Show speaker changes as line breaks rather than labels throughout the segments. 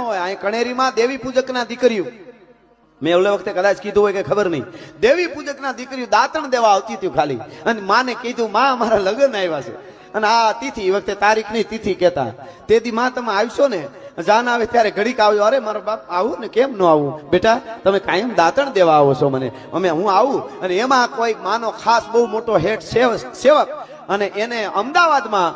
અહીં કણેરીમાં દેવી પૂજકના દીકરીઓ, મેં ઓલે વખતે કદાચ કીધું હોય કે ખબર નહીં, દેવી પૂજકના દીકરીઓ દાંતણ દેવા આવતી હતી ખાલી, અને માને કીધું માં અમારા લગ્ન આવ્યા છે, અને આ તિથિ વખતે તારીખ નહીં તિથિ કહેતા, તેથી માં તમે આવશો ને, જાન આવે ત્યારે ઘડીક આવજો. અરે મારો બાપ આવું ને, કેમ ન આવું બેટા, તમે કાયમ દાંતણ દેવા આવો છો મને, હું આવું. અને એમાં કોઈ માનો ખાસ બહુ મોટો હેડ સેવક, અને એને અમદાવાદમાં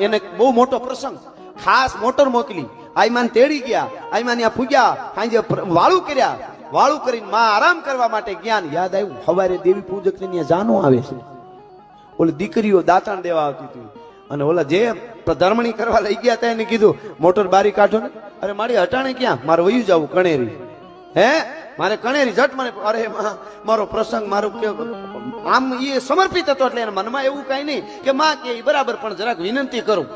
એને બહુ મોટો પ્રસંગ, ખાસ મોટર મોકલી, આઈમાન તેડી ગયા, આઈમાન ત્યાં પૂગ્યા, સાંજે વાળું કર્યા, વાળું કરીને માં આરામ કરવા માટે જ્ઞાન યાદ આવ્યું, સવારે દેવી પૂજક ને ત્યાં જાનો આવે છે, ઓલી દીકરીઓ દાંતણ દેવા આવતી હતી, અને ઓલા જે ધર્મણી કરવા લઈ ગયા હતા એને કીધું મોટર બારી કાઢો ને. અરે મારી હટાણે ક્યાં, મારે વયું જવું કણેરી, હે મારે કણેરી જટ મને, અરે મારો પ્રસંગ મારું કે આમ એ સમર્પિત હતો, એટલે એના મનમાં એવું કઈ નહીં કે માં કે બરાબર, પણ જરાક વિનંતી કરું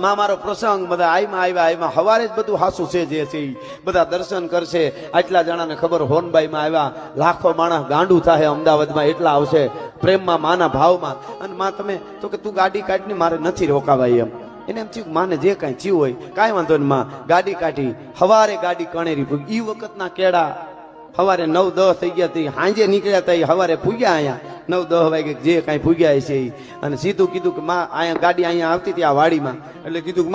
માં, મારો પ્રસંગ બધા આવ્યા હવારે જ બધું હાસું છે જે છે બધા દર્શન કરશે. આટલા જણાને ખબર હોનબાઈ માં આવ્યા, લાખો માણસ ગાંડું થાય અમદાવાદમાં, એટલા આવશે પ્રેમમાં માના ભાવમાં. અને માં તમે તો કે તું ગાડી કાઢને, મારે નથી રોકાવાય એમ. એને એમ થયું માને જે કાંઈ થયું હોય કાંઈ વાંધો નહીં. માં ગાડી કાઢી, હવારે ગાડી કણેરી પૂગી. એ વખતના કેળા સવારે 9-10 થઈ ગયા હતી, સાંજે નીકળ્યા હતા, સવારે પૂગ્યા અહીંયા 9-10 વાગે જે કાંઈ પૂગ્યા છે. અને સીધું કીધું કે માં અહીંયા ગાડી અહીંયા આવતી હતી આ વાડીમાં, એટલે કીધું કે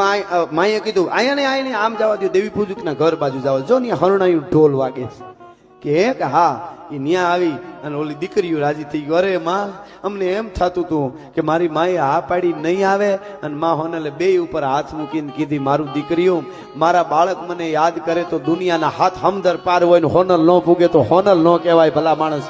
માએ કીધું અહીંયા ને આમ જવા દો, દેવી પૂજકના ઘર બાજુ જવા જો ને, હરણાયું ઢોલ વાગે છે કે હા. એ ન્યા આવી અને ઓલી દીકરીઓ રાજી થઈ ગઈ. અરે માં અમને એમ થતું હતું કે મારી માએ આ પાડી નહીં આવે, અને માં હોનલે બે ઉપર હાથ મૂકીને કીધી મારું દીકરીઓ, મારા બાળક મને યાદ કરે તો દુનિયાના હાથ હમદર પાર હોય ને હોનલ ન પૂગે તો હોનલ ન કહેવાય ભલા માણસ.